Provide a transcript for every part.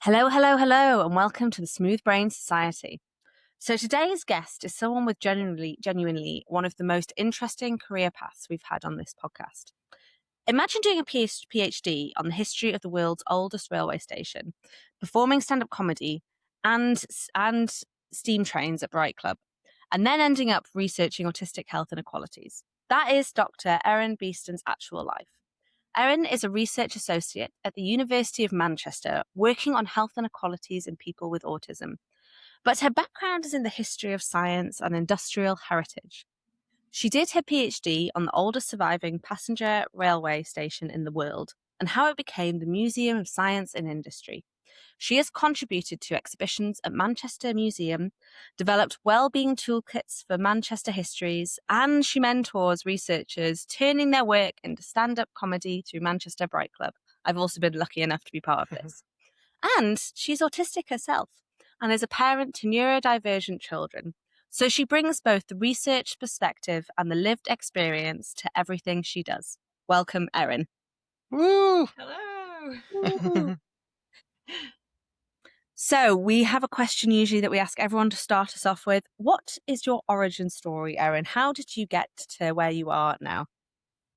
Hello, hello, hello, and welcome to the Smooth Brain Society. So today's guest is someone with genuinely one of the most interesting career paths we've had on this podcast. Imagine doing a PhD on the history of the world's oldest railway station, performing stand-up comedy and steam trains at Bright Club, and then ending up researching autistic health inequalities. That is Dr. Erin Beeston's actual life. Erin is a research associate at the University of Manchester, working on health inequalities in people with autism. But her background is in the history of science and industrial heritage. She did her PhD on the oldest surviving passenger railway station in the world and how it became the Museum of Science and Industry. She has contributed to exhibitions at Manchester Museum, developed well-being toolkits for Manchester histories, and she mentors researchers turning their work into stand-up comedy through Manchester Bright Club. I've also been lucky enough to be part of this. And she's autistic herself and is a parent to neurodivergent children. So she brings both the research perspective and the lived experience to everything she does. Welcome, Erin. Woo! Hello. So we have a question usually that we ask everyone to start us off with. What is your origin story, Erin? How did you get to where you are now?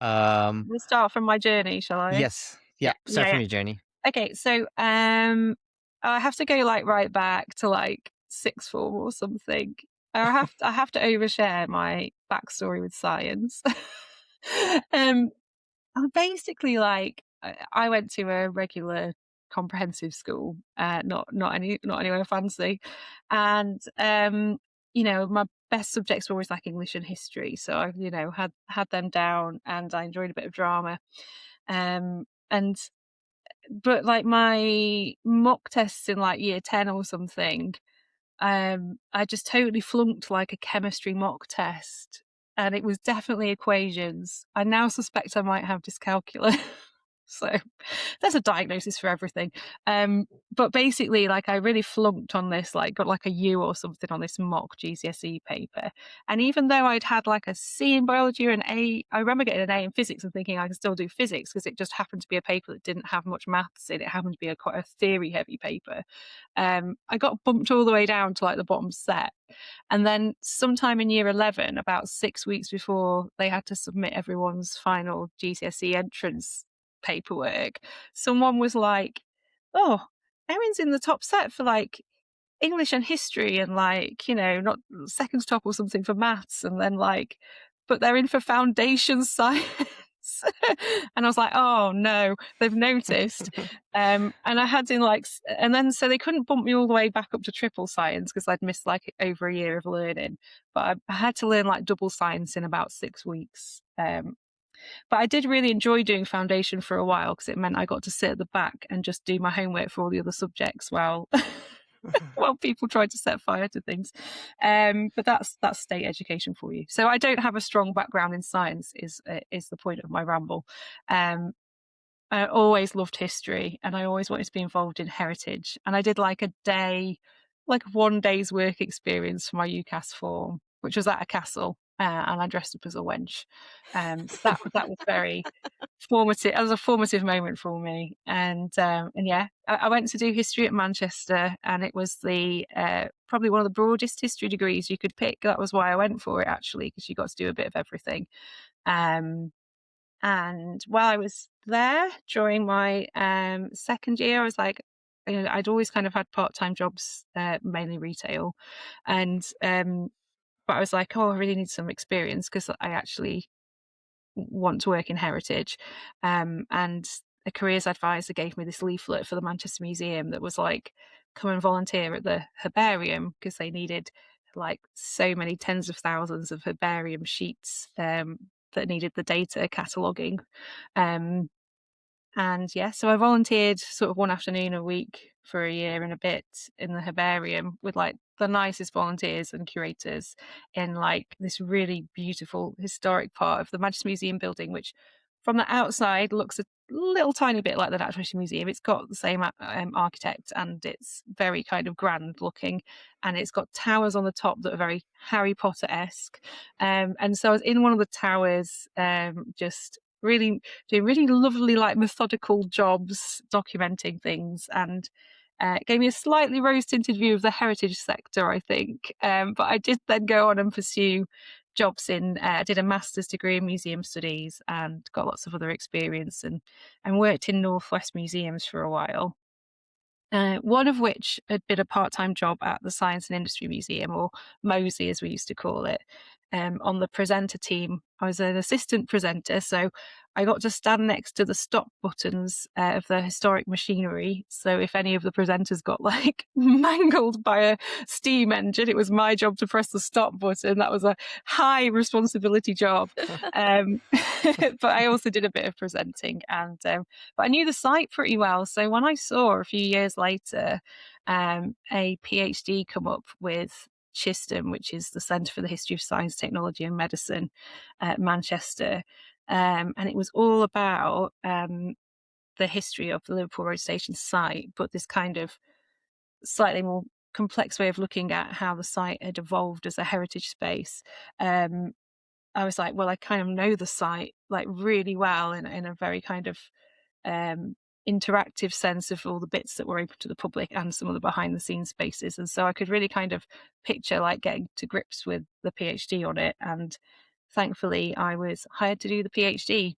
We'll start from my journey, shall I? Yes. Yeah. Start from your journey. Okay, so I have to go right back to sixth form or something. I have to overshare my backstory with science. Basically, I went to a regular comprehensive school, not anywhere fancy, and my best subjects were always like English and history, so I had them down, and I enjoyed a bit of drama, but my mock tests in year 10 or something, I just totally flunked a chemistry mock test, and it was definitely equations. I now suspect I might have dyscalculia. So there's a diagnosis for everything. But basically, I really flunked on this, got a U or something on this mock GCSE paper. And even though I'd had a C in biology or an A, I remember getting an A in physics and thinking I could still do physics because it just happened to be a paper that didn't have much maths in it. It happened to be quite a theory heavy paper. I got bumped all the way down to the bottom set. And then sometime in year 11, about 6 weeks before they had to submit everyone's final GCSE entrance paperwork, someone was like, "Oh, Erin's in the top set for English and history and not second top or something for maths, and then but they're in for foundation science." And I was like, "Oh no, they've noticed." And I had in and then so they couldn't bump me all the way back up to triple science because I'd missed over a year of learning, but I had to learn double science in about 6 weeks. But I did really enjoy doing foundation for a while because it meant I got to sit at the back and just do my homework for all the other subjects while people tried to set fire to things. But that's state education for you. So I don't have a strong background in science is the point of my ramble. I always loved history and I always wanted to be involved in heritage. And I did a day, 1 day's work experience for my UCAS form, which was at a castle. And I dressed up as a wench. That was very formative. It was a formative moment for me. And yeah, I went to do history at Manchester, and it was the probably one of the broadest history degrees you could pick. That was why I went for it, actually, because you got to do a bit of everything. And while I was there during my second year, I was I'd always kind of had part-time jobs, mainly retail, and but I was like, "Oh, I really need some experience because I actually want to work in heritage." And a careers advisor gave me this leaflet for the Manchester Museum that was come and volunteer at the herbarium because they needed so many tens of thousands of herbarium sheets that needed the data cataloguing. And yeah, so I volunteered sort of one afternoon a week for a year and a bit in the herbarium with the nicest volunteers and curators in this really beautiful historic part of the Manchester Museum building, which from the outside looks a little tiny bit like the Natural History Museum. It's got the same architect and it's very kind of grand looking, and it's got towers on the top that are very Harry Potter-esque. And so I was in one of the towers, just really doing really lovely methodical jobs documenting things, and It gave me a slightly rose-tinted view of the heritage sector, I think. But I did then go on and pursue jobs I did a master's degree in museum studies and got lots of other experience and worked in Northwest museums for a while. One of which had been a part-time job at the Science and Industry Museum, or MOSI as we used to call it. On the presenter team, I was an assistant presenter, so I got to stand next to the stop buttons of the historic machinery. So if any of the presenters got like mangled by a steam engine, it was my job to press the stop button. That was a high responsibility job. But I also did a bit of presenting, but I knew the site pretty well. So when I saw a few years later a PhD come up with Chisholm, which is the Centre for the History of Science, Technology and Medicine at Manchester, and it was all about the history of the Liverpool Road Station site, but this kind of slightly more complex way of looking at how the site had evolved as a heritage space. I was like, well, I kind of know the site like really well in a very kind of interactive sense of all the bits that were open to the public and some of the behind the scenes spaces. And so I could really kind of picture like getting to grips with the PhD on it. And thankfully I was hired to do the PhD.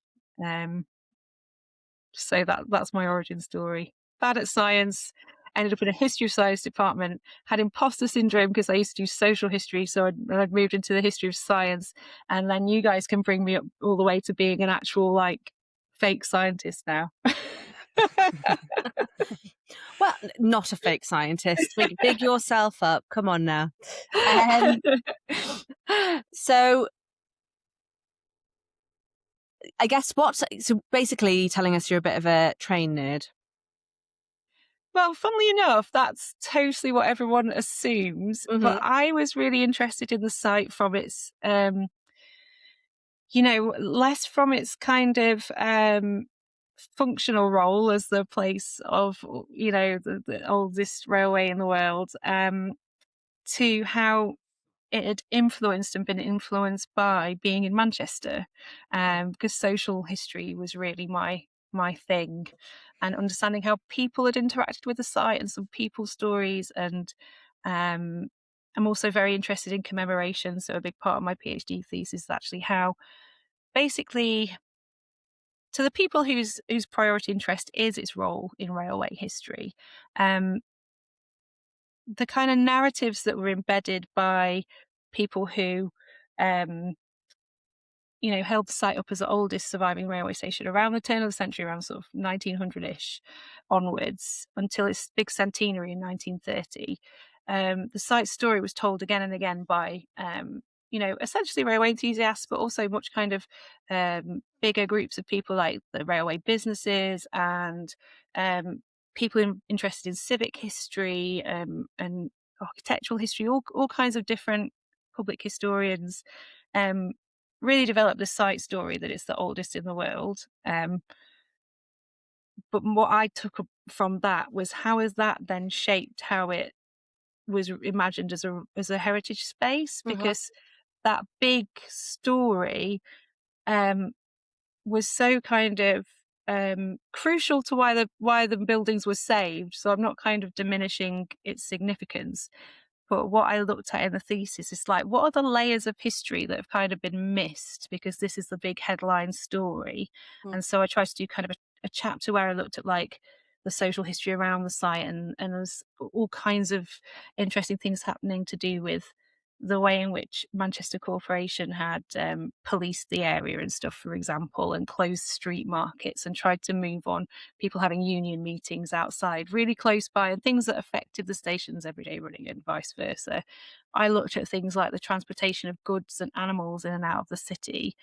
So that's my origin story. Bad at science, ended up in a history of science department, had imposter syndrome because I used to do social history. So I'd moved into the history of science. And then you guys can bring me up all the way to being an actual like fake scientist now. Well, not a fake scientist. Big yourself up. Come on now. So I guess so basically telling us you're a bit of a train nerd. Well, funnily enough, that's totally what everyone assumes. Mm-hmm. But I was really interested in the site from its, less from its kind of functional role as the place of, the oldest railway in the world, to how it had influenced and been influenced by being in Manchester, because social history was really my thing, and understanding how people had interacted with the site and some people's stories. And I'm also very interested in commemoration. So a big part of my PhD thesis is actually how basically to the people whose priority interest is its role in railway history, the kind of narratives that were embedded by people who held the site up as the oldest surviving railway station around the turn of the century, around sort of 1900-ish onwards, until its big centenary in 1930. The site's story was told again and again by, essentially railway enthusiasts, but also much kind of bigger groups of people like the railway businesses and people interested in civic history and architectural history, all kinds of different public historians. Really developed the site story that it's the oldest in the world. But what I took from that was how has that then shaped how it was imagined as a heritage space, because that big story was so kind of crucial to why the buildings were saved. So I'm not kind of diminishing its significance. But what I looked at in the thesis is like, what are the layers of history that have kind of been missed because this is the big headline story? And so I tried to do kind of a chapter where I looked at like the social history around the site, and there's all kinds of interesting things happening to do with the way in which Manchester Corporation had policed the area and stuff, for example, and closed street markets and tried to move on people having union meetings outside really close by, and things that affected the station's everyday running and vice versa. I looked at things like the transportation of goods and animals in and out of the city,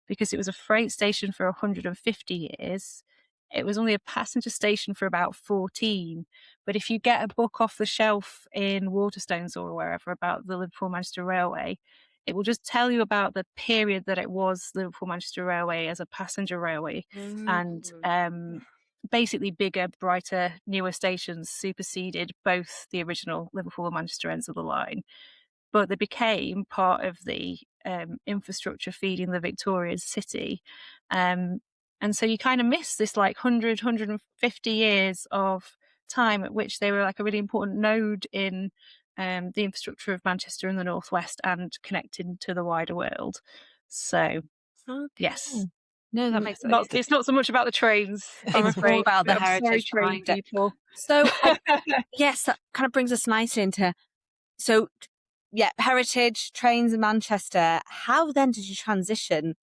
because it was a freight station for 150 years. It was only a passenger station for about 14. But if you get a book off the shelf in Waterstones or wherever about the Liverpool-Manchester Railway, it will just tell you about the period that it was the Liverpool-Manchester Railway as a passenger railway. And basically bigger, brighter, newer stations superseded both the original Liverpool and Manchester ends of the line. But they became part of the infrastructure feeding the Victorian city. And so you kind of miss this like 150 years of time at which they were like a really important node in the infrastructure of Manchester and the Northwest and connecting to the wider world. So, yes. No, that makes sense. It's not so much about the trains, I'm it's afraid. all about the I'm sorry, heritage train behind it. people. So, yes, that kind of brings us nicely into, so yeah, heritage, trains in Manchester. How then did you transition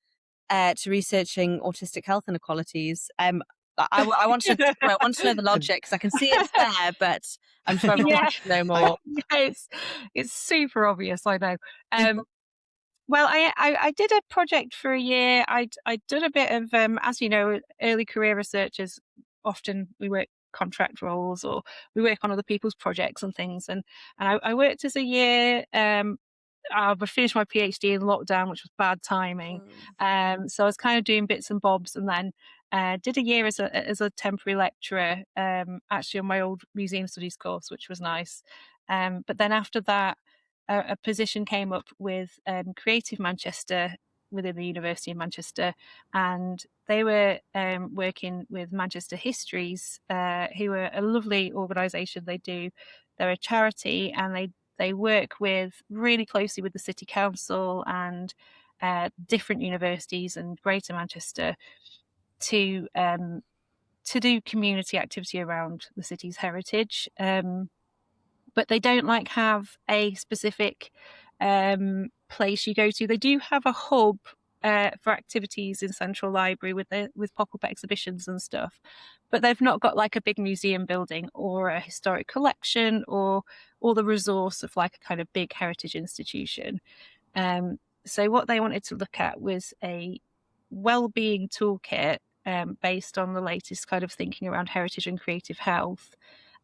to researching autistic health inequalities? I want to know the logic, because I can see it's there, but I'm sure everyone wants to know more. Yeah, it's super obvious, I know. Well, I did a project for a year. I'd done a bit of, as you know, early career researchers, often we work contract roles or we work on other people's projects and things. And I worked as a year. I finished my PhD in lockdown, which was bad timing. So I was kind of doing bits and bobs, and then did a year as a temporary lecturer, actually on my old museum studies course, which was nice. But then after that, a position came up with Creative Manchester within the University of Manchester, and they were working with Manchester Histories, who are a lovely organisation. They're a charity, and they work with really closely with the City Council and different universities and Greater Manchester to do community activity around the city's heritage. But they don't have a specific place you go to. They do have a hub for activities in Central Library with pop-up exhibitions and stuff, but they've not got like a big museum building or a historic collection or the resource of like a kind of big heritage institution. So what they wanted to look at was a well-being toolkit based on the latest kind of thinking around heritage and creative health.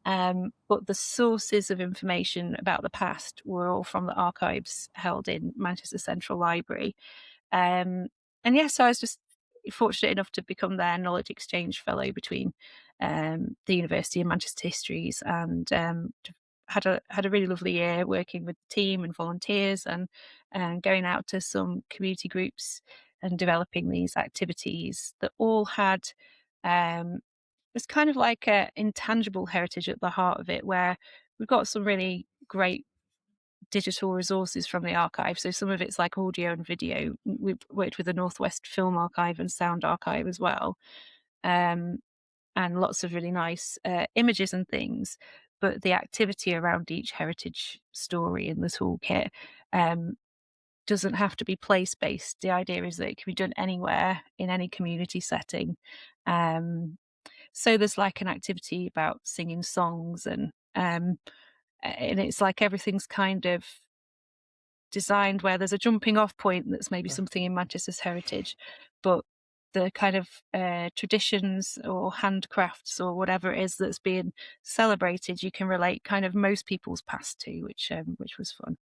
But the sources of information about the past were all from the archives held in Manchester Central Library. And yeah, so I was just fortunate enough to become their knowledge exchange fellow between the University and Manchester Histories, and had a really lovely year working with the team and volunteers, and going out to some community groups and developing these activities that all had it's kind of like a intangible heritage at the heart of it, where we've got some really great digital resources from the archive. So some of it's like audio and video. We've worked with the Northwest Film Archive and Sound Archive as well, and lots of really nice images and things. But the activity around each heritage story in the toolkit doesn't have to be place-based. The idea is that it can be done anywhere in any community setting. So there's like an activity about singing songs, and it's like everything's kind of designed where there's a jumping off point that's maybe something in Manchester's heritage, but the kind of traditions or handcrafts or whatever it is that's being celebrated, you can relate kind of most people's past to, which was fun.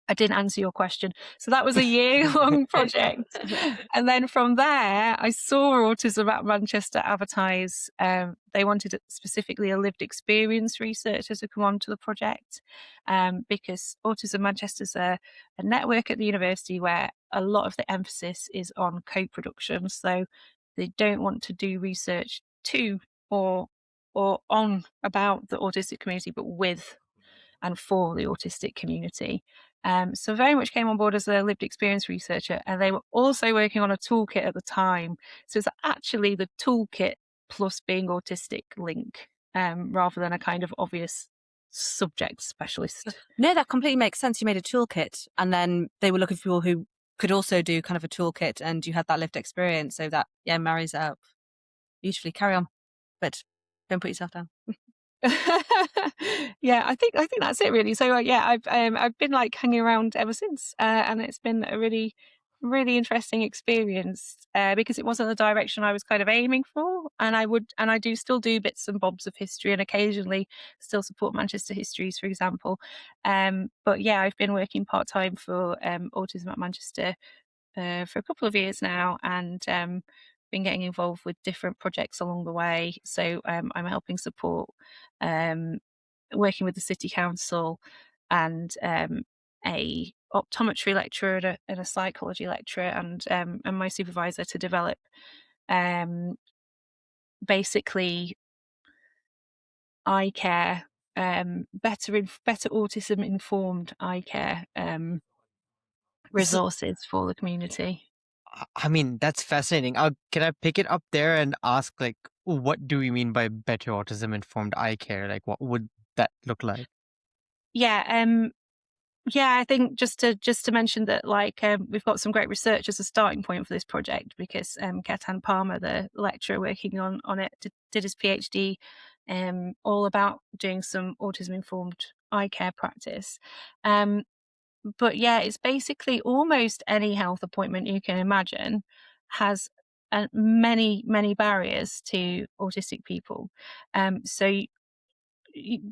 I didn't answer your question. So that was a year-long project. And then from there, I saw Autism at Manchester advertise. They wanted specifically a lived experience researcher to come on to the project, because Autism Manchester's a network at the university where a lot of the emphasis is on co-production. So they don't want to do research to or on about the autistic community, but with and for the autistic community. So very much came on board as a lived experience researcher, and they were also working on a toolkit at the time. So it's actually the toolkit plus being autistic link, rather than a kind of obvious subject specialist. No, that completely makes sense. You made a toolkit, and then they were looking for people who could also do kind of a toolkit, and you had that lived experience, so that marries up beautifully. Carry on, but don't put yourself down. Yeah, I think that's it really. So I've been like hanging around ever since, and it's been a really interesting experience, because it wasn't the direction I was kind of aiming for, and I do still do bits and bobs of history, and occasionally still support Manchester Histories, for example. But yeah, I've been working part-time for Autism at Manchester for a couple of years now, and been getting involved with different projects along the way. So I'm helping support working with the City Council, and a optometry lecturer and a psychology lecturer, and my supervisor, to develop basically eye care, better autism-informed eye care resources for the community. I mean, that's fascinating. Can I pick it up there and ask, like, what do we mean by better autism-informed eye care? Like, what would that look like? Yeah, yeah, I think just to mention that, like, we've got some great research as a starting point for this project, because Ketan Palmer, the lecturer working on it, did his PhD all about doing some autism-informed eye care practice. But yeah, it's basically almost any health appointment you can imagine has many barriers to autistic people. So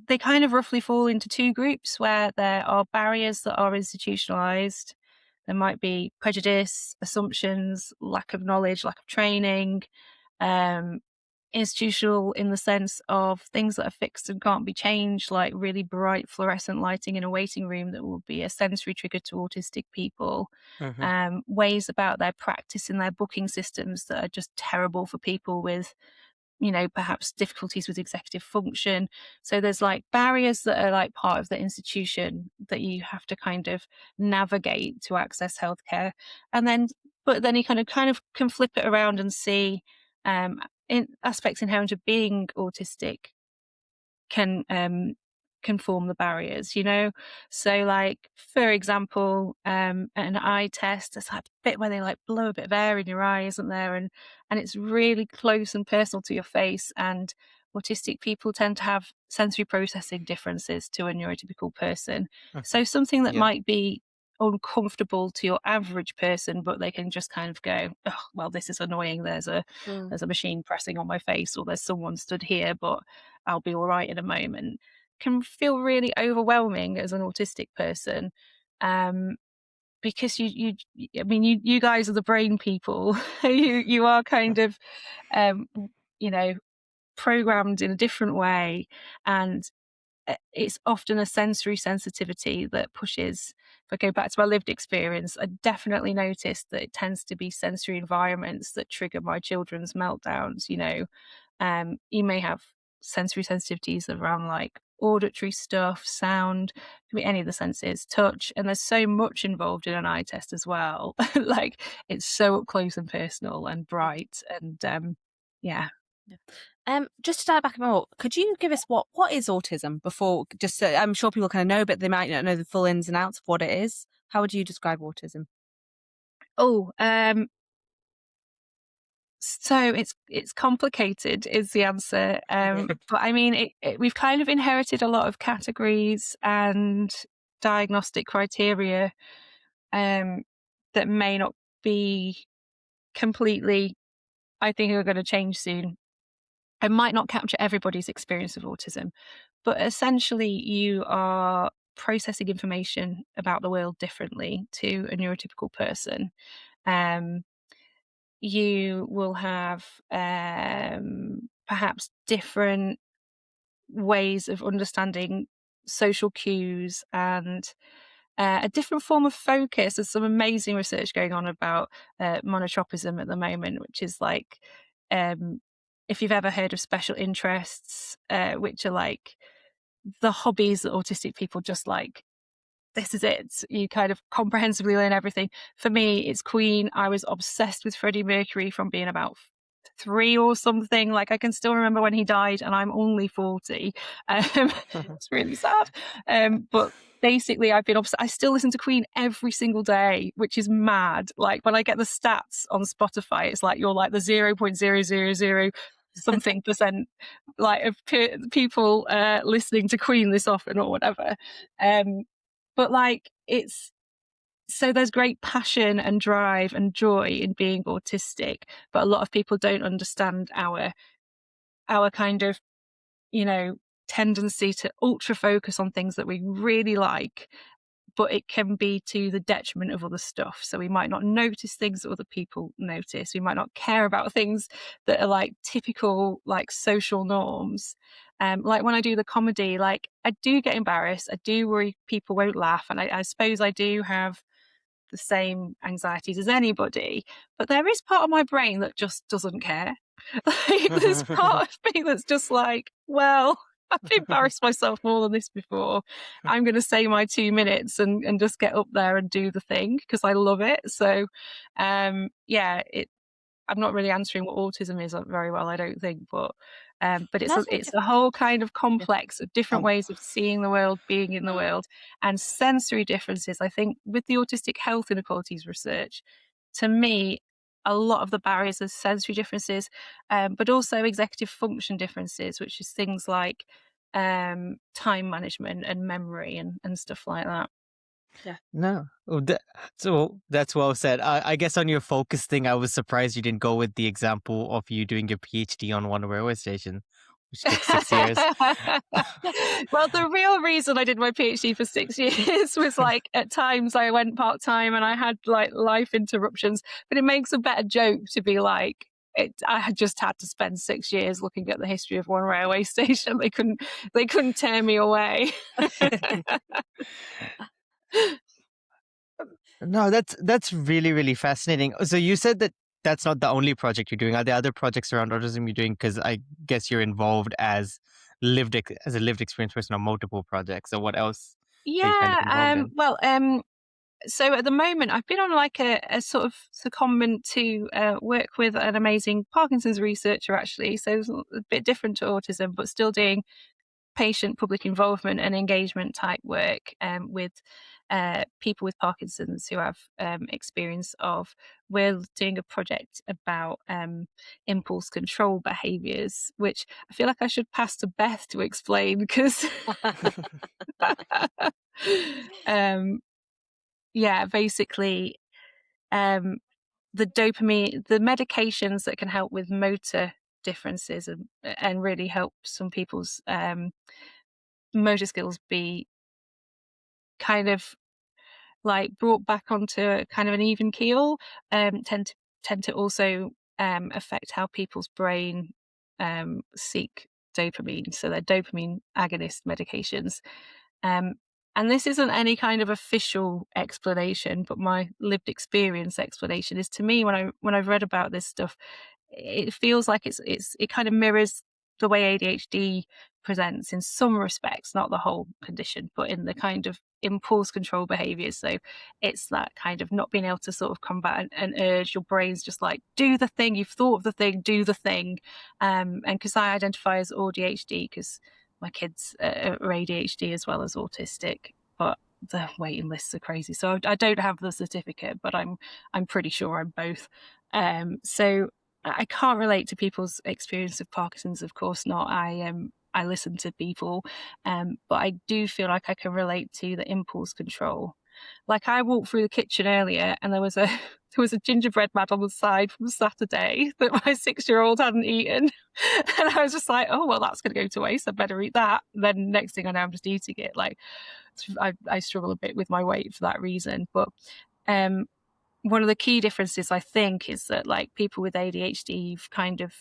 they kind of roughly fall into two groups, where there are barriers that are institutionalized. There might be prejudice, assumptions, lack of knowledge, lack of training, um, institutional in the sense of things that are fixed and can't be changed, like really bright fluorescent lighting in a waiting room that will be a sensory trigger to autistic people. Mm-hmm. Ways about their practice and their booking systems that are just terrible for people with, perhaps difficulties with executive function. So there's like barriers that are like part of the institution that you have to kind of navigate to access healthcare. But then you kind of can flip it around and see in aspects inherent of being autistic can form the barriers, So, like, for example, an eye test, there's like a bit where they like blow a bit of air in your eye, isn't there? And it's really close and personal to your face. And autistic people tend to have sensory processing differences to a neurotypical person. Mm-hmm. So something that Yeah. might be uncomfortable to your average person, but they can just kind of go, oh, well, this is annoying. There's a machine pressing on my face, or there's someone stood here, but I'll be all right in a moment, can feel really overwhelming as an autistic person. Because I mean, you guys are the brain people. you are kind of, you know, programmed in a different way, and it's often a sensory sensitivity that pushes. If I go back to my lived experience, I definitely noticed that it tends to be sensory environments that trigger my children's meltdowns. You may have sensory sensitivities around like auditory stuff, sound, could be any of the senses, touch, and there's so much involved in an eye test as well. Like, it's so up close and personal and bright, and yeah. Just to dive back more, could you give us what is autism before? Just so, I'm sure people kind of know, but they might not know the full ins and outs of what it is. How would you describe autism? So it's complicated is the answer. But I mean, we've kind of inherited a lot of categories and diagnostic criteria that may not be completely, I think, are going to change soon. I might not capture everybody's experience of autism, but essentially you are processing information about the world differently to a neurotypical person. You will have perhaps different ways of understanding social cues and a different form of focus. There's some amazing research going on about monotropism at the moment, which is like, if you've ever heard of special interests, which are like the hobbies that autistic people just like, this is it. You kind of comprehensively learn everything. For me, it's Queen. I was obsessed with Freddie Mercury from being about 3 or something. Like, I can still remember when he died, and I'm only 40. It's really sad. But basically, I've been obsessed. I still listen to Queen every single day, which is mad. Like, when I get the stats on Spotify, it's like you're like the 0.000 something percent like of people listening to Queen this often or whatever. But like, so there's great passion and drive and joy in being autistic, but a lot of people don't understand our kind of, tendency to ultra focus on things that we really like, but it can be to the detriment of other stuff. So we might not notice things that other people notice. We might not care about things that are like typical, like, social norms. Like when I do the comedy, like, I do get embarrassed. I do worry people won't laugh. And I suppose I do have the same anxieties as anybody, but there is part of my brain that just doesn't care. Like, there's part of me that's just like, well, I've embarrassed myself more than this before. I'm going to say my 2 minutes and just get up there and do the thing because I love it. So, yeah, I'm not really answering what autism is very well, I don't think, but it's a whole kind of complex of different ways of seeing the world, being in the world, and sensory differences. I think with the autistic health inequalities research, to me, a lot of the barriers are sensory differences, but also executive function differences, which is things like time management and memory and stuff like that. No. So that's well said. I guess on your focus thing, I was surprised you didn't go with the example of you doing your PhD on one railway station, which took 6 years. Well, the real reason I did my PhD for 6 years was like at times I went part-time and I had like life interruptions, but it makes a better joke to be like, I had just had to spend 6 years looking at the history of one railway station. They couldn't tear me away. No, that's really, really fascinating. So you said that that's not the only project you're doing. Are there other projects around autism you're doing? Because I guess you're involved as as a lived experience person on multiple projects. So what else are you kind of involved Yeah, in? well, so at the moment I've been on like a sort of secondment to work with an amazing Parkinson's researcher actually. So it's a bit different to autism, but still doing patient public involvement and engagement type work with people with Parkinson's who have experience of. We're doing a project about impulse control behaviours, which I feel like I should pass to Beth to explain because yeah, basically the dopamine, the medications that can help with motor differences and really help some people's motor skills be kind of like brought back onto kind of an even keel, tend to also affect how people's brain seek dopamine. So they're dopamine agonist medications. Um, and this isn't any kind of official explanation, but my lived experience explanation is, to me, when I've read about this stuff, it feels like it kind of mirrors the way ADHD presents in some respects, not the whole condition, but in the kind of impulse control behaviors. So it's that kind of not being able to sort of combat an urge. Your brain's just like, do the thing, you've thought of the thing, do the thing. And because I identify as ADHD, because my kids are ADHD as well as autistic, but the waiting lists are crazy. So I don't have the certificate, but I'm pretty sure I'm both. So I can't relate to people's experience of Parkinson's, of course not. I listen to people, but I do feel like I can relate to the impulse control. Like I walked through the kitchen earlier, and there was a gingerbread man on the side from Saturday that my 6-year-old hadn't eaten, and I was just like, oh well, that's going to go to waste. I better eat that. And then next thing I know, I'm just eating it. Like I struggle a bit with my weight for that reason, but one of the key differences I think is that like people with ADHD, you've kind of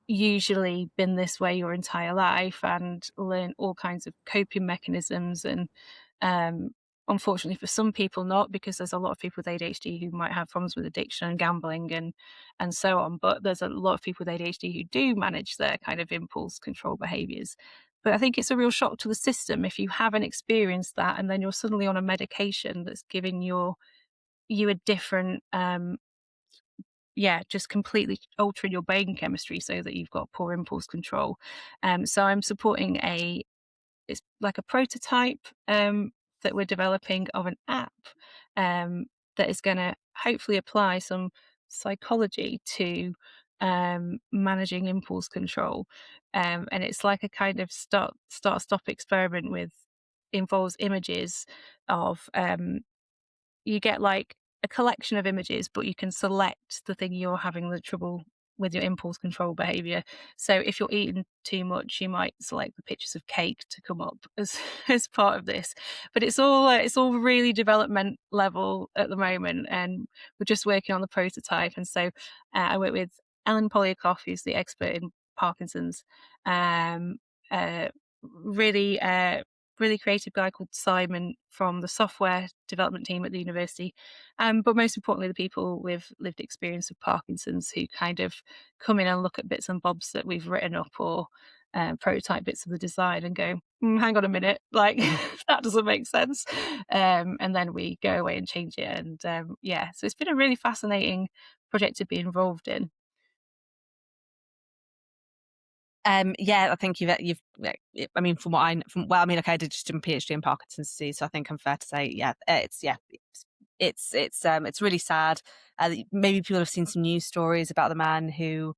usually been this way your entire life and learn all kinds of coping mechanisms, and unfortunately for some people not, because there's a lot of people with ADHD who might have problems with addiction and gambling and so on, but there's a lot of people with ADHD who do manage their kind of impulse control behaviors. But I think it's a real shock to the system if you haven't experienced that and then you're suddenly on a medication that's giving you a different just completely altering your brain chemistry so that you've got poor impulse control. So I'm supporting it's like a prototype that we're developing of an app that is going to hopefully apply some psychology to managing impulse control. And it's like a kind of start stop experiment with involves images of you get like a collection of images, but you can select the thing you're having the trouble with your impulse control behavior. So if you're eating too much, you might select the pictures of cake to come up as as part of this. But it's all really development level at the moment, and we're just working on the prototype. And so I work with Ellen Polyakov, who's the expert in Parkinson's. Um, really really creative guy called Simon from the software development team at the university. But most importantly, the people with lived experience of Parkinson's who kind of come in and look at bits and bobs that we've written up or prototype bits of the design and go, hang on a minute, like that doesn't make sense. And then we go away and change it. And so it's been a really fascinating project to be involved in. I think I mean, from what I I did just a PhD in Parkinson's disease, so I think I'm fair to say, it's really sad. Maybe people have seen some news stories about the man who,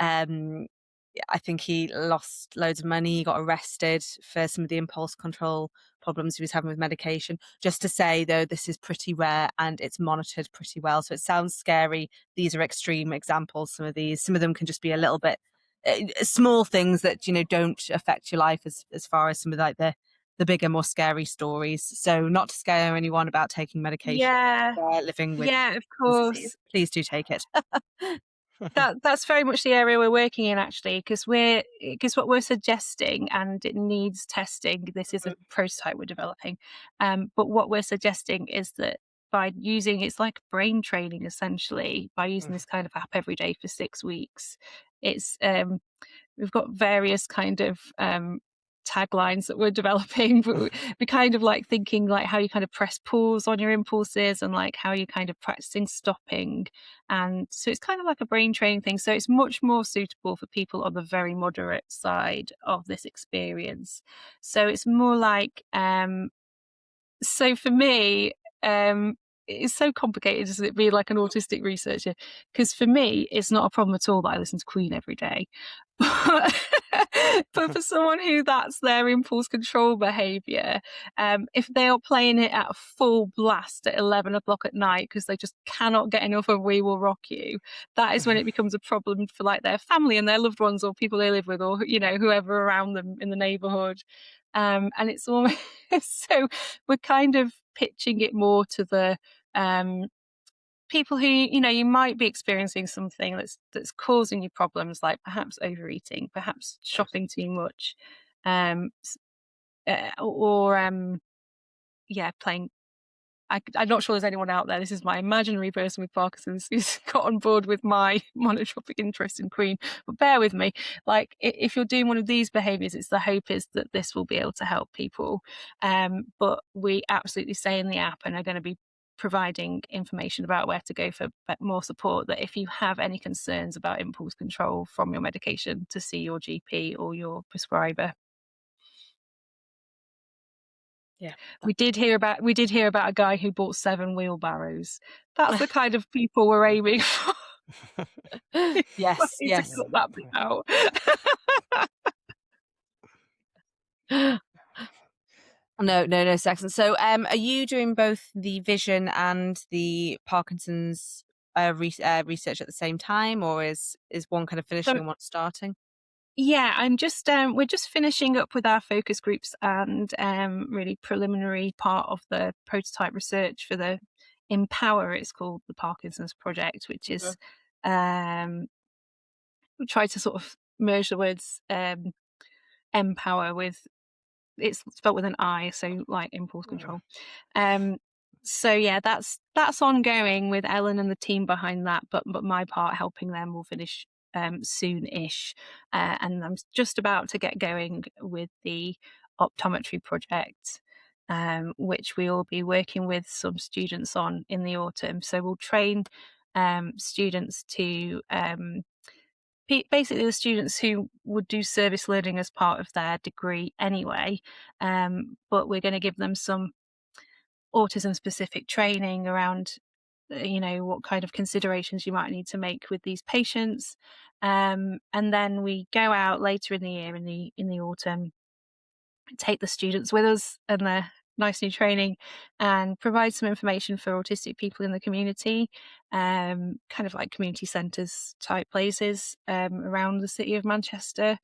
I think he lost loads of money. He got arrested for some of the impulse control problems he was having with medication. Just to say, though, this is pretty rare and it's monitored pretty well. So it sounds scary. These are extreme examples. Some of them can just be a little bit small things that don't affect your life as far as some of like the bigger, more scary stories. So not to scare anyone about taking medication, living with Of disease, course. please do take it. That's very much the area we're working in, actually, because what we're suggesting, and it needs testing. This is a prototype we're developing, but what we're suggesting is that by using, it's like brain training essentially, by using this kind of app every day for 6 weeks. It's we've got various kind of taglines that we're developing, but we're kind of like thinking like how you kind of press pause on your impulses and like how you're kind of practicing stopping. And so it's kind of like a brain training thing. So it's much more suitable for people on the very moderate side of this experience. So it's more like, so for me, it's so complicated, isn't it, being like an autistic researcher? Because for me, it's not a problem at all that I listen to Queen every day. But for someone who that's their impulse control behaviour, if they are playing it at full blast at 11 o'clock at night because they just cannot get enough of We Will Rock You, that is when it becomes a problem for like their family and their loved ones or people they live with, or whoever around them in the neighbourhood. And it's almost so we're kind of pitching it more to the people who you might be experiencing something that's causing you problems, like perhaps overeating, perhaps shopping too much, or playing. I'm not sure there's anyone out there. This is my imaginary person with Parkinson's who's got on board with my monotropic interest in Queen. But bear with me. Like, if you're doing one of these behaviours, it's the hope is that this will be able to help people. But we absolutely say in the app, and are going to be providing information about where to go for more support, that if you have any concerns about impulse control from your medication, to see your GP or your prescriber. Yeah. We did hear about a guy who bought 7 wheelbarrows. That's the kind of people we're aiming for. Yes. To cut that bit out. No, it's excellent. So, are you doing both the vision and the Parkinson's research at the same time, or is one kind of finishing and one starting? Yeah, I'm just we're just finishing up with our focus groups and really preliminary part of the prototype research for the Empower. It's called the Parkinson's Project, which is we try to sort of merge the words empower with, it's spelled with an I, so like impulse control. So yeah, that's ongoing with Ellen and the team behind that, but my part helping them will finish soon-ish, and I'm just about to get going with the optometry project, which we will be working with some students on in the autumn. So we'll train students to basically the students who would do service learning as part of their degree anyway, but we're going to give them some autism specific training around what kind of considerations you might need to make with these patients, and then we go out later in the year in the autumn, take the students with us and their nice new training, and provide some information for autistic people in the community, kind of like community centres type places around the city of Manchester.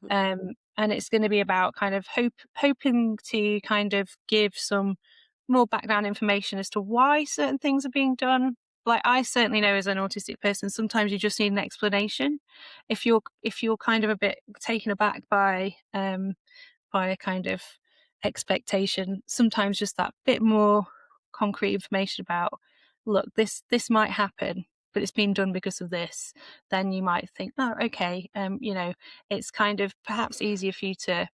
And it's going to be about kind of hoping to kind of give some more background information as to why certain things are being done. Like, I certainly know as an autistic person, sometimes you just need an explanation. If you're kind of a bit taken aback by a kind of expectation. Sometimes just that bit more concrete information about, look, this might happen, but it's been done because of this. Then you might think, oh, okay, it's kind of perhaps easier for you to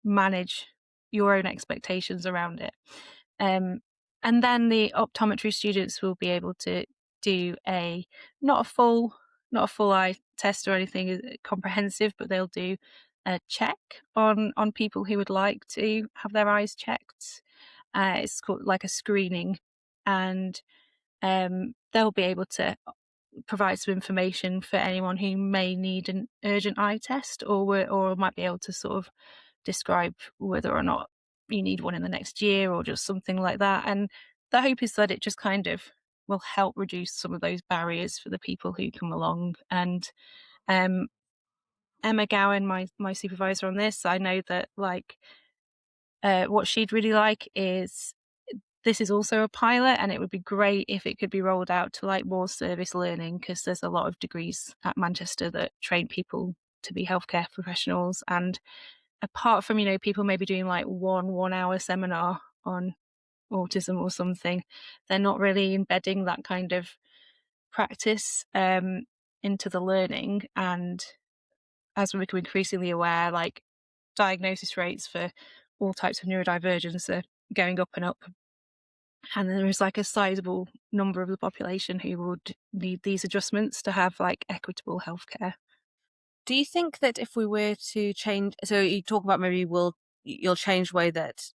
manage your own expectations around it. And then the optometry students will be able to do not a full eye test or anything comprehensive, but they'll do a check on people who would like to have their eyes checked. It's called like a screening, and they'll be able to provide some information for anyone who may need an urgent eye test, or might be able to sort of describe whether or not you need one in the next year or just something like that. And the hope is that it just kind of will help reduce some of those barriers for the people who come along. And Emma Gowan, my supervisor on this, I know that what she'd really like is, this is also a pilot, and it would be great if it could be rolled out to like more service learning, because there's a lot of degrees at Manchester that train people to be healthcare professionals. And apart from, people maybe doing like 1 hour seminar on autism or something, they're not really embedding that kind of practice into the learning. And as we become increasingly aware, like diagnosis rates for all types of neurodivergence are going up and up. And there is like a sizable number of the population who would need these adjustments to have like equitable healthcare. Do you think that if we were to change, so you talk about maybe you'll change the way that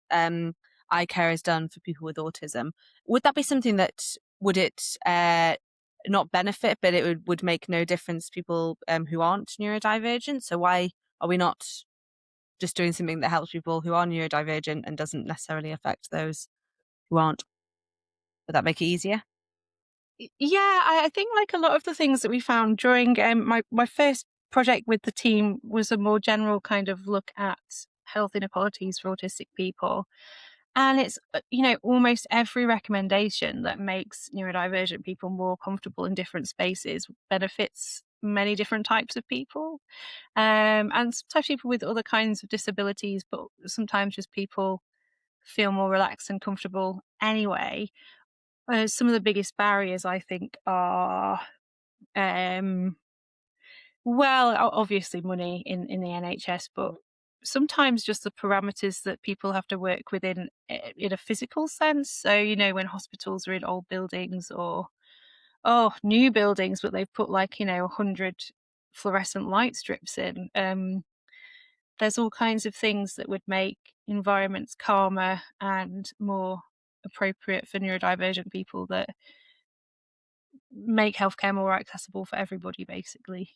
eye care is done for people with autism, would that be something that, would it not benefit, but it would make no difference to people who aren't neurodivergent? So why are we not just doing something that helps people who are neurodivergent and doesn't necessarily affect those who aren't? Would that make it easier? Yeah, I think like a lot of the things that we found during my first project with the team was a more general kind of look at health inequalities for autistic people. And it's, almost every recommendation that makes neurodivergent people more comfortable in different spaces benefits many different types of people. And sometimes people with other kinds of disabilities, but sometimes just people feel more relaxed and comfortable anyway. Some of the biggest barriers, I think, are, obviously money in the NHS, but sometimes just the parameters that people have to work within in a physical sense. So, when hospitals are in old buildings or, new buildings, but they've put 100 fluorescent light strips in. There's all kinds of things that would make environments calmer and more appropriate for neurodivergent people that make healthcare more accessible for everybody, basically.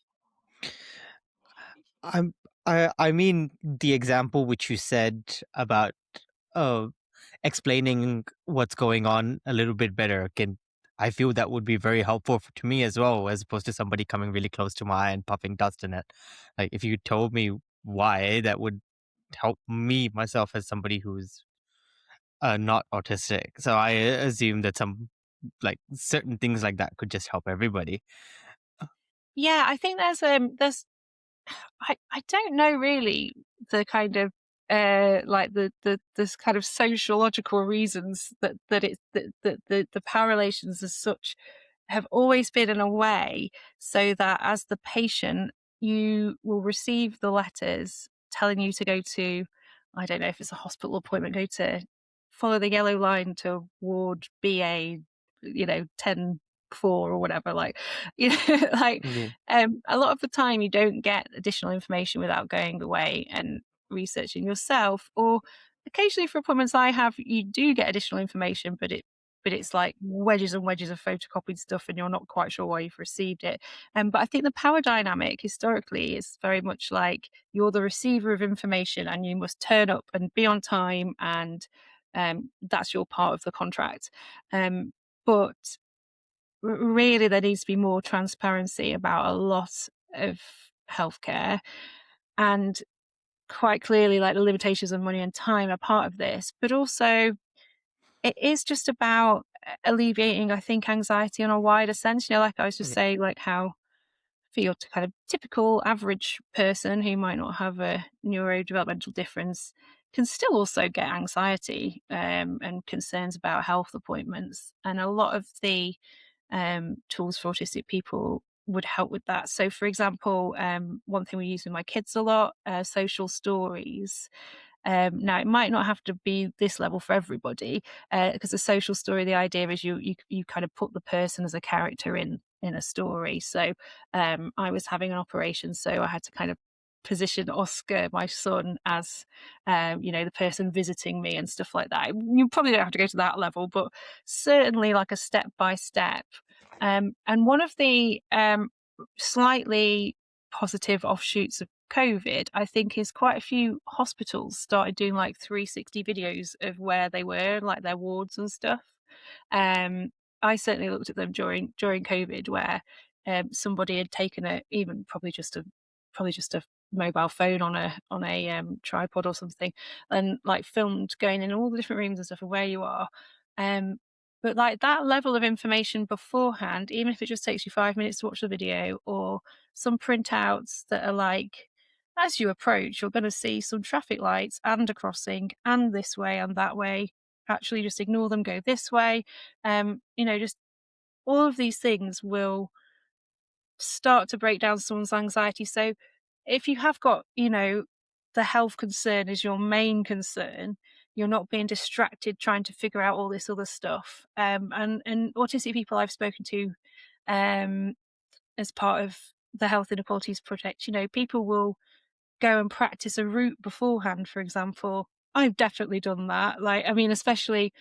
I mean, the example which you said about explaining what's going on a little bit better, I feel that would be very helpful to me as well, as opposed to somebody coming really close to my eye and puffing dust in it. Like, if you told me why, that would help me myself as somebody who's not autistic. So I assume that some certain things like that could just help everybody. Yeah, I think there's I don't know really the kind of this kind of sociological reasons that the power relations as such have always been in a way so that as the patient you will receive the letters telling you to go to, I don't know if it's a hospital appointment, go to follow the yellow line to ward BA 10-4 or whatever, Yeah. a lot of the time you don't get additional information without going away and researching yourself, or occasionally for appointments I have you do get additional information, but it's like wedges and wedges of photocopied stuff and you're not quite sure why you've received it. But I think the power dynamic historically is very much like you're the receiver of information and you must turn up and be on time, and that's your part of the contract. But really there needs to be more transparency about a lot of healthcare, and quite clearly like the limitations of money and time are part of this, but also it is just about alleviating, I think, anxiety in a wider sense. Like I was just saying, like how for your kind of typical average person who might not have a neurodevelopmental difference can still also get anxiety and concerns about health appointments. And a lot of the tools for autistic people would help with that. So, for example, one thing we use with my kids a lot, social stories. Now, it might not have to be this level for everybody, because a social story, the idea is you kind of put the person as a character in a story. So I was having an operation, so I had to kind of position Oscar, my son, as the person visiting me and stuff like that. You probably don't have to go to that level, but certainly like a step by step. And one of the slightly positive offshoots of COVID, I think, is quite a few hospitals started doing like 360 videos of where they were, like their wards and stuff. I certainly looked at them during COVID, where somebody had taken even probably just a mobile phone on a tripod or something, and like filmed going in all the different rooms and stuff of where you are. But like that level of information beforehand, even if it just takes you 5 minutes to watch the video, or some printouts that are like, as you approach, you're going to see some traffic lights and a crossing and this way and that way. Actually, just ignore them, go this way. Just all of these things will start to break down someone's anxiety. So if you have got, the health concern is your main concern, you're not being distracted trying to figure out all this other stuff. And autistic people I've spoken to as part of the Health Inequalities Project, people will go and practice a route beforehand, for example. I've definitely done that. Like, I mean, especially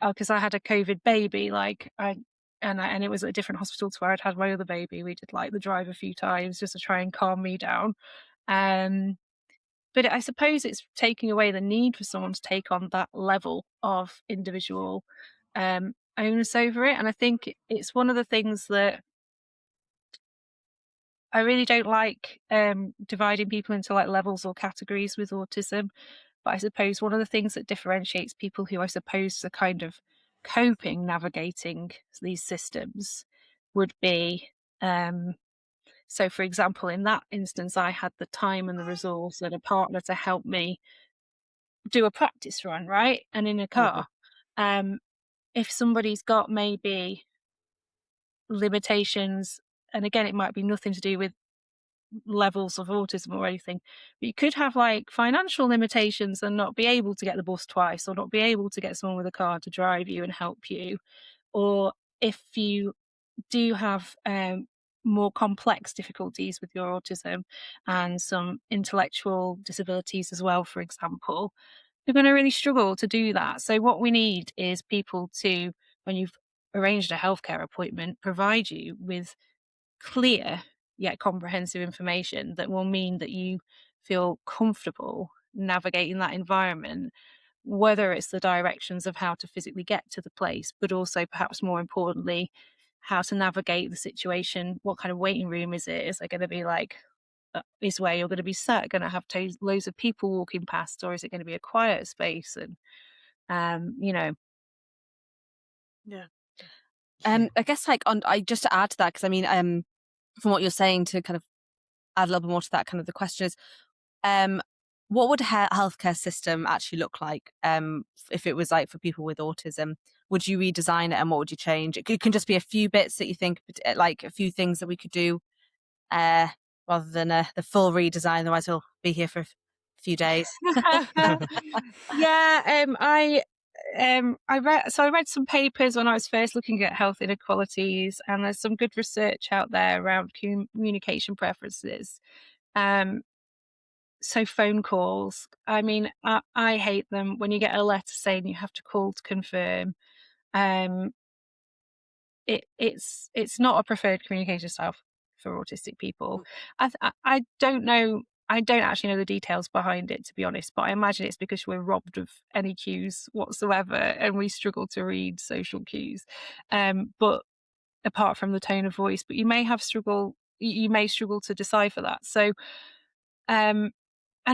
because I had a COVID baby, and it was at a different hospital to where I'd had my other baby. We did like the drive a few times just to try and calm me down. But I suppose it's taking away the need for someone to take on that level of individual onus over it. And I think it's one of the things that I really don't like, dividing people into like levels or categories with autism. But I suppose one of the things that differentiates people who I suppose are kind of coping, navigating these systems would be, so for example, in that instance, I had the time and the resource and a partner to help me do a practice run, right? And in a car. If somebody's got maybe limitations, and again, it might be nothing to do with levels of autism or anything, but you could have like financial limitations and not be able to get the bus twice, or not be able to get someone with a car to drive you and help you. Or if you do have more complex difficulties with your autism and some intellectual disabilities as well, for example, you're going to really struggle to do that. So what we need is people to, when you've arranged a healthcare appointment, provide you with clear yet comprehensive information that will mean that you feel comfortable navigating that environment, whether it's the directions of how to physically get to the place, but also perhaps more importantly, how to navigate the situation. What kind of waiting room is it? Is there going to be like, is where you're going to be sat going to have loads of people walking past, or is it going to be a quiet space? And Yeah. I guess I just to add to that, because I mean, from what you're saying, to kind of add a little bit more to that, kind of the question is, what would a healthcare system actually look like if it was like for people with autism? Would you redesign it, and what would you change? It can just be a few bits that you think, like a few things that we could do, rather than the full redesign. Otherwise, we'll be here for a few days. Yeah, I read some papers when I was first looking at health inequalities, and there's some good research out there around communication preferences. So phone calls, I mean, I hate them. When you get a letter saying you have to call to confirm, it's not a preferred communication style for autistic people. I don't know. I don't actually know the details behind it, to be honest, but I imagine it's because we're robbed of any cues whatsoever and we struggle to read social cues. But apart from the tone of voice, but you may struggle to decipher that. So, and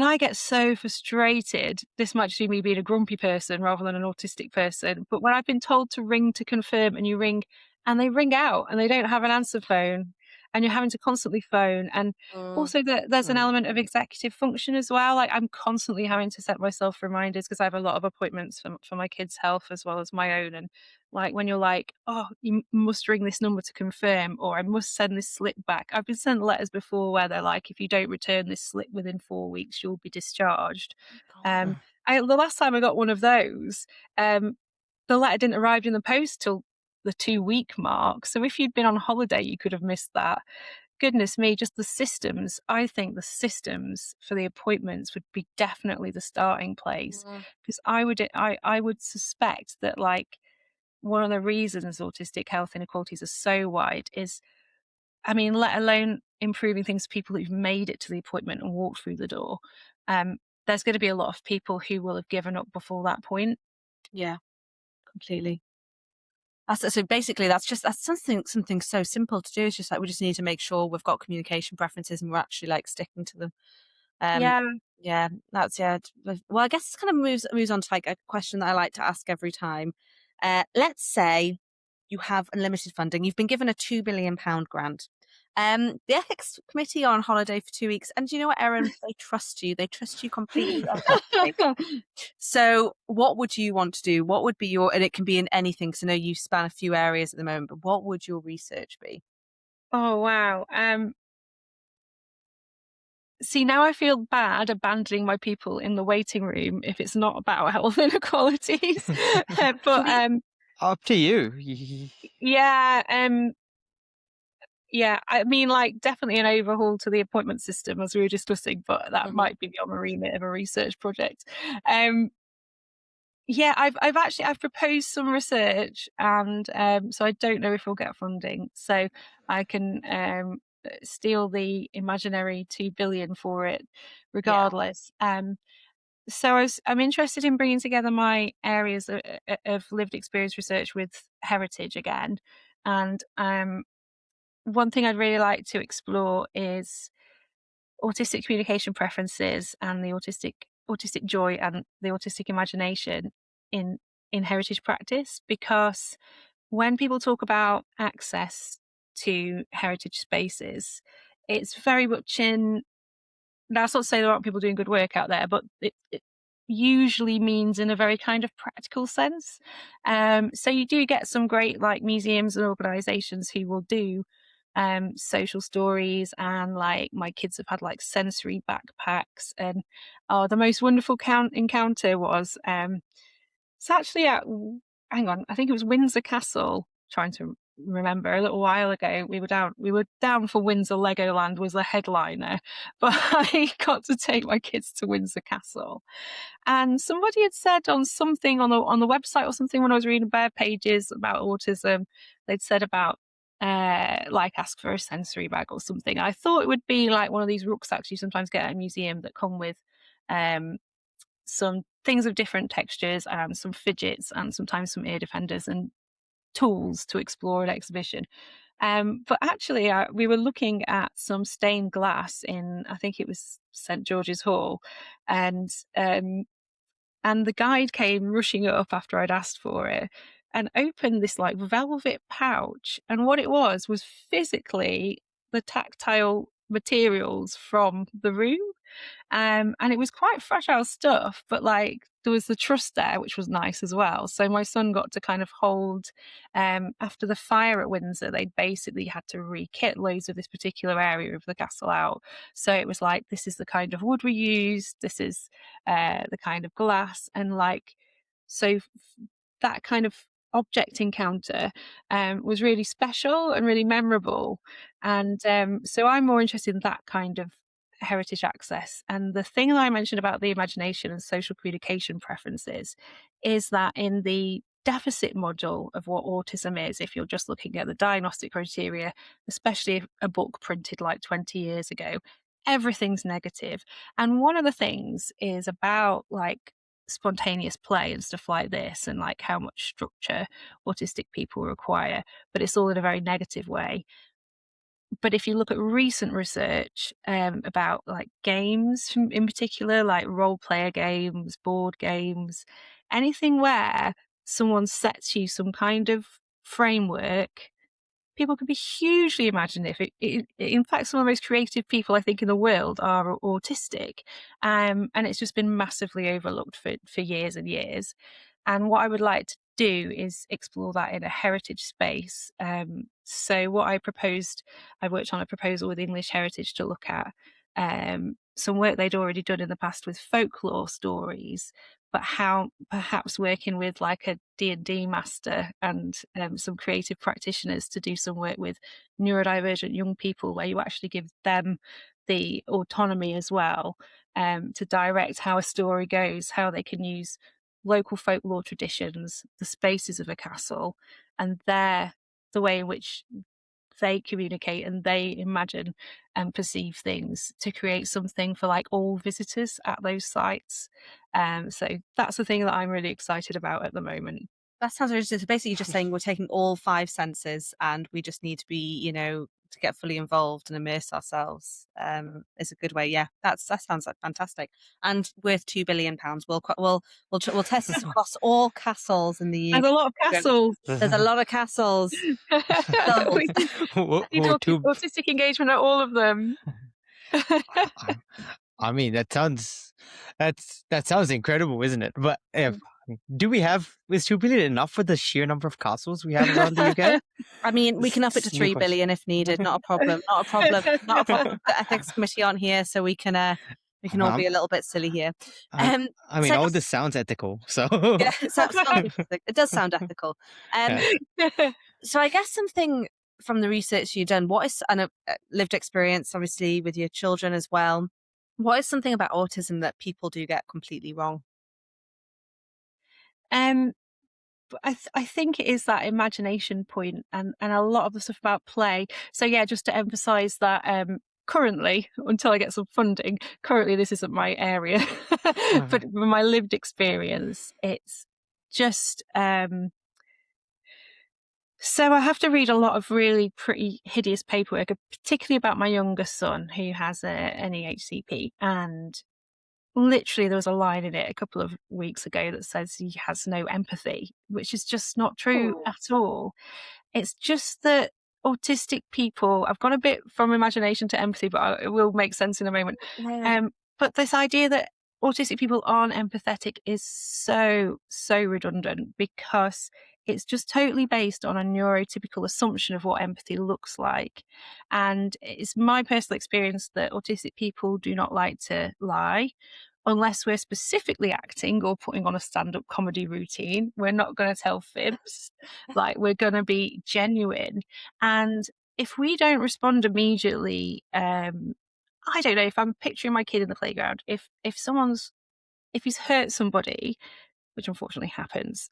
I get so frustrated. This might just be me being a grumpy person rather than an autistic person. But when I've been told to ring to confirm, and you ring and they ring out and they don't have an answer phone, and you're having to constantly phone. And also there's an element of executive function as well. Like I'm constantly having to set myself reminders because I have a lot of appointments for my kids' health as well as my own. And like when you're like, oh, you must ring this number to confirm, or I must send this slip back. I've been sent letters before where they're like, if you don't return this slip within 4 weeks, you'll be discharged. God. The last time I got one of those, the letter didn't arrive in the post till the 2-week mark. So if you'd been on holiday, you could have missed that. Goodness me, just the systems. I think the systems for the appointments would be definitely the starting place, because I would suspect that like one of the reasons autistic health inequalities are so wide is, I mean, let alone improving things for people who've made it to the appointment and walked through the door. There's going to be a lot of people who will have given up before that point. Yeah, completely. So basically, that's something so simple to do. It's just like we just need to make sure we've got communication preferences and we're actually like sticking to them. Yeah. Yeah, that's yeah. Well, I guess this kind of moves on to like a question that I like to ask every time. Let's say you have unlimited funding. You've been given a £2 billion grant. The ethics committee are on holiday for 2 weeks, and do you know what, Erin? They trust you. They trust you completely. So, what would you want to do? What would be and it can be in anything. Because I know you span a few areas at the moment, but what would your research be? Oh wow. See, now I feel bad abandoning my people in the waiting room if it's not about health inequalities. But Up to you. yeah, yeah, I mean, like, definitely an overhaul to the appointment system, as we were discussing, but that might be beyond the remit of a research project. Yeah, I've proposed some research, and so I don't know if we'll get funding. So I can steal the imaginary 2 billion for it, Yeah. regardless. So I'm interested in bringing together my areas of lived experience research with heritage again, and one thing I'd really like to explore is autistic communication preferences and the autistic joy and the autistic imagination in heritage practice, because when people talk about access to heritage spaces, it's very much in, that's not to say there aren't people doing good work out there, but it usually means in a very kind of practical sense. So you do get some great like museums and organizations who will do social stories, and like my kids have had like sensory backpacks. And the most wonderful encounter was it's actually at, hang on, I think it was Windsor Castle, trying to remember, a little while ago. We were down for Windsor Legoland was the headliner, but I got to take my kids to Windsor Castle. And somebody had said on something on the website or something, when I was reading bare pages about autism, they'd said about like ask for a sensory bag or something. I thought it would be like one of these rucksacks you sometimes get at a museum that come with some things of different textures and some fidgets and sometimes some ear defenders and tools to explore an exhibition. But actually, we were looking at some stained glass in, I think it was St George's Hall, and the guide came rushing up after I'd asked for it and opened this like velvet pouch, and what it was physically the tactile materials from the room. And it was quite fragile stuff, but like there was the trust there, which was nice as well. So my son got to kind of hold, after the fire at Windsor, they basically had to re-kit loads of this particular area of the castle out. So it was like, this is the kind of wood we used, this is the kind of glass, and like, so that kind of object encounter was really special and really memorable. And so I'm more interested in that kind of heritage access. And the thing that I mentioned about the imagination and social communication preferences is that in the deficit model of what autism is, if you're just looking at the diagnostic criteria, especially a book printed like 20 years ago, everything's negative. And one of the things is about like spontaneous play and stuff like this, and like how much structure autistic people require, but it's all in a very negative way. But if you look at recent research about like games in particular, like role player games, board games, anything where someone sets you some kind of framework people can be hugely imaginative. In fact, some of the most creative people I think in the world are autistic, and it's just been massively overlooked for years and years. And what I would like to do is explore that in a heritage space. So what I worked on a proposal with English Heritage to look at some work they'd already done in the past with folklore stories, but how perhaps working with like a D&D master and some creative practitioners to do some work with neurodivergent young people, where you actually give them the autonomy as well to direct how a story goes, how they can use local folklore traditions, the spaces of a castle, and the way in which they communicate and they imagine and perceive things to create something for like all visitors at those sites. So that's the thing that I'm really excited about at the moment. That sounds really interesting. So basically just saying we're taking all 5 senses and we just need to be, to get fully involved and immerse ourselves is a good way. Yeah, that sounds like fantastic. And worth £2 billion. We'll test this across all castles in the UK. There's a lot of castles. There's a lot of castles. We need autistic engagement at all of them. I mean, that sounds incredible, isn't it? But is 2 billion enough for the sheer number of castles we have around the UK? I mean, we can up it to 3 billion if needed. Not a problem. Not a problem. The ethics committee on here, so we can all be a little bit silly here. I mean, all this sounds ethical, so yeah, it does sound ethical. So I guess something from the research you've done, what is a lived experience, obviously, with your children as well. What is something about autism that people do get completely wrong? I think it is that imagination point and a lot of the stuff about play. So yeah, just to emphasize that currently, until I get some funding, currently this isn't my area, but from my lived experience, it's just so I have to read a lot of really pretty hideous paperwork, particularly about my younger son who has an EHCP, and literally there was a line in it a couple of weeks ago that says he has no empathy, which is just not true at all. It's just that autistic people, I've gone a bit from imagination to empathy, but it will make sense in a moment. But this idea that autistic people aren't empathetic is so redundant, because it's just totally based on a neurotypical assumption of what empathy looks like. And it's my personal experience that autistic people do not like to lie. Unless we're specifically acting or putting on a stand-up comedy routine, we're not going to tell fibs. Like, we're going to be genuine. And if we don't respond immediately, I don't know, if I'm picturing my kid in the playground, if he's hurt somebody, which unfortunately happens,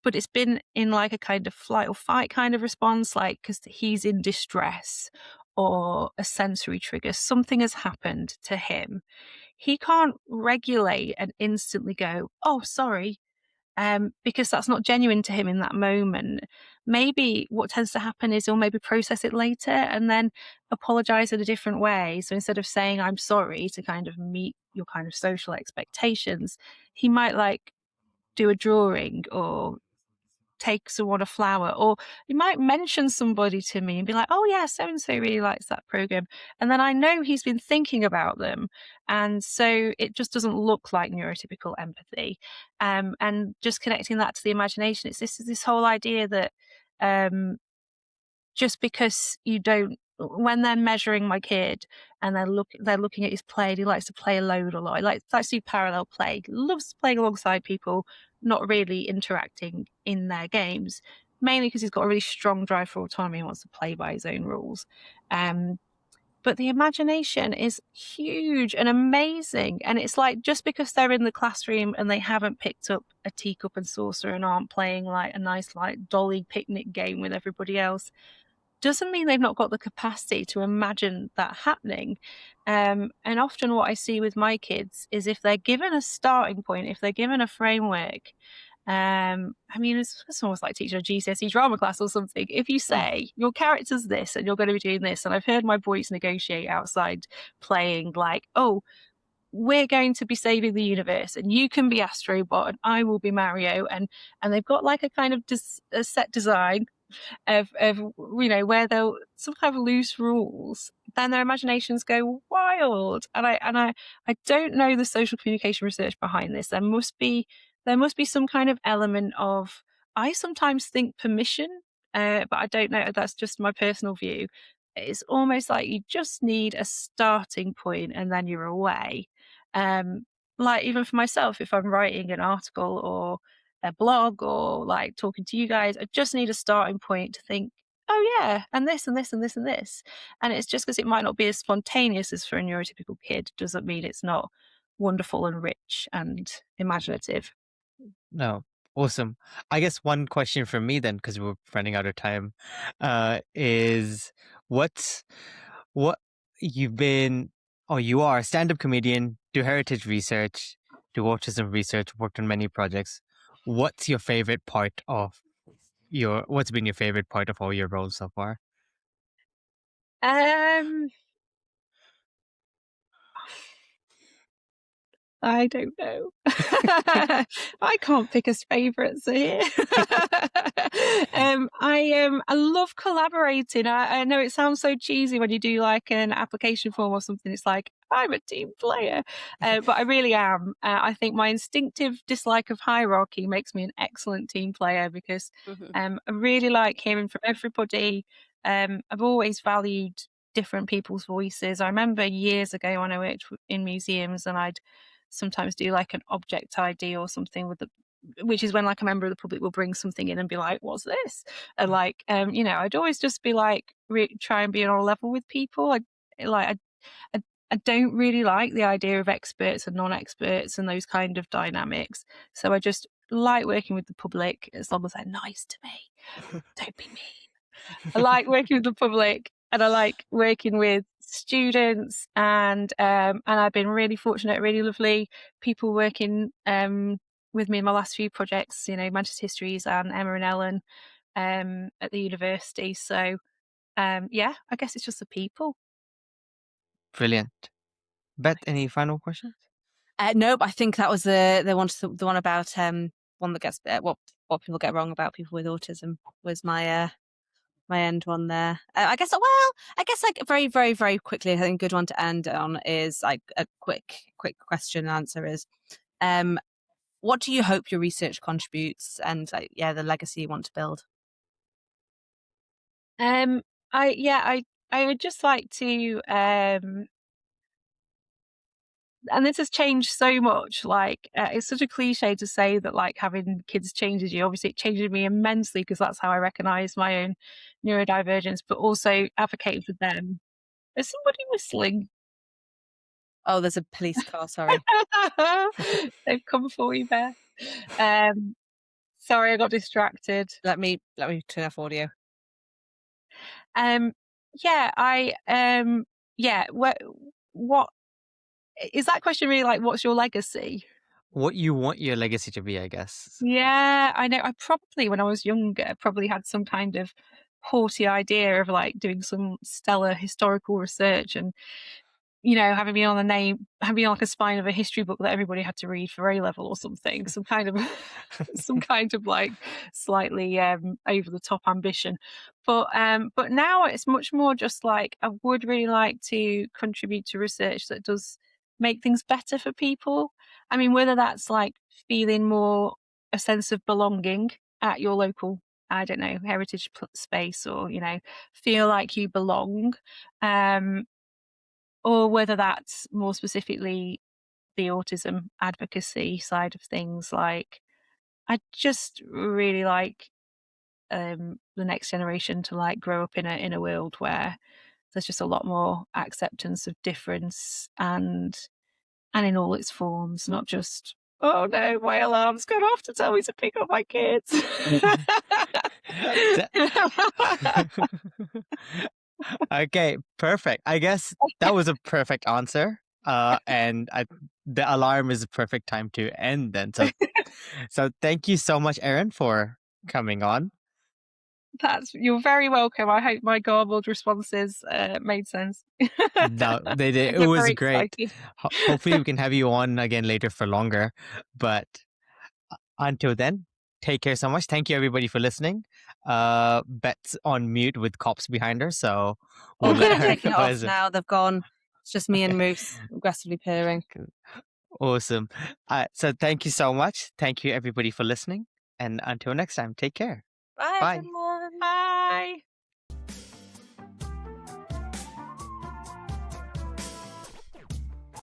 but it's been in like a kind of flight or fight kind of response, like because he's in distress or a sensory trigger, something has happened to him. He can't regulate and instantly go, oh, sorry, because that's not genuine to him in that moment. Maybe what tends to happen is he'll maybe process it later and then apologize in a different way. So instead of saying I'm sorry to kind of meet your kind of social expectations, he might like do a drawing or take someone a flower, or he might mention somebody to me and be like, oh yeah, so and so really likes that program, and then I know he's been thinking about them, and so it just doesn't look like neurotypical empathy. And just connecting that to the imagination, it's this whole idea that just because you don't, when they're measuring my kid and they're looking at his play, and he likes to play alone a lot. He likes to do parallel play. He loves playing alongside people, not really interacting in their games, mainly because he's got a really strong drive for autonomy and wants to play by his own rules. But the imagination is huge and amazing. And it's like, just because they're in the classroom and they haven't picked up a teacup and saucer and aren't playing like a nice like dolly picnic game with everybody else, doesn't mean they've not got the capacity to imagine that happening. And often what I see with my kids is if they're given a starting point, if they're given a framework, I mean, it's almost like teaching a GCSE drama class or something. If you say your character's this and you're going to be doing this, and I've heard my boys negotiate outside playing like, oh, we're going to be saving the universe and you can be Astrobot and I will be Mario, and they've got like a kind of a set design of where they'll some kind of loose rules, then their imaginations go wild. And I don't know the social communication research behind this. There must be some kind of element of, I sometimes think, permission, but I don't know. That's just my personal view. It's almost like you just need a starting point and then you're away. Like even for myself, if I'm writing an article or a blog or like talking to you guys, I just need a starting point to think, oh yeah, and this and this and this and this. And it's just because it might not be as spontaneous as for a neurotypical kid doesn't mean it's not wonderful and rich and imaginative. No, awesome. I guess one question from me then, because we're running out of time, is what's what you've been, or you are a stand-up comedian, do heritage research, do autism research, worked on many projects. What's your favorite part of what's been your favorite part of all your roles so far? Um, I don't know. I can't pick a favourites here. I love collaborating. I know it sounds so cheesy when you do like an application form or something. It's like, I'm a team player, but I really am. I think my instinctive dislike of hierarchy makes me an excellent team player because I really like hearing from everybody. I've always valued different people's voices. I remember years ago when I worked in museums and I'd sometimes do like an object ID or something which is when like a member of the public will bring something in and be like, what's this? And like, I'd always just be like, try and be on a level with people. I don't really like the idea of experts and non-experts and those kind of dynamics. So I just like working with the public as long as they're nice to me. Don't be mean. I like working with the public and I like working with students and I've been really fortunate, really lovely people working with me in my last few projects, Manchester Histories and Emma and Ellen at the university. So yeah, I guess it's just the people. Brilliant. Beth, any final questions? Nope, I think that was the one about one that gets what people get wrong about people with autism was my end one there. I guess like very, very, very quickly, I think a good one to end on is like a quick question and answer is, what do you hope your research contributes and the legacy you want to build? I would just like to and this has changed so much. Like, it's such a cliche to say that like having kids changes you. Obviously, it changes me immensely because that's how I recognize my own neurodivergence, but also advocate for them. Is somebody whistling? Oh, there's a police car. Sorry. They've come for you, Beth. Sorry, I got distracted. Let me turn off audio. What is that question really like? What's your legacy? What you want your legacy to be, I guess. Yeah, I know. I probably, when I was younger, probably had some kind of haughty idea of like doing some stellar historical research and, having me on like a spine of a history book that everybody had to read for A level or something, some kind of like slightly over the top ambition. But now it's much more just like I would really like to contribute to research that does make things better for people. I mean, whether that's like feeling more a sense of belonging at your local, I don't know, heritage space, or feel like you belong, or whether that's more specifically the autism advocacy side of things. Like, I just really like the next generation to like grow up in a world where there's just a lot more acceptance of difference and in all its forms, not just, oh no, my alarm's gone off to tell me to pick up my kids. Okay, perfect. I guess that was a perfect answer. And the alarm is a perfect time to end then. So thank you so much, Erin, for coming on. You're very welcome. I hope my garbled responses made sense. No, they did. It was great. Hopefully we can have you on again later for longer. But until then, take care so much. Thank you, everybody, for listening. Bet's on mute with cops behind her, so we'll Oh, let yeah, her taking it go off as a- now. They've gone. It's just me and Moose aggressively purring. Awesome. So thank you so much. Thank you, everybody, for listening. And until next time, take care. Bye, Bye. everyone. Bye.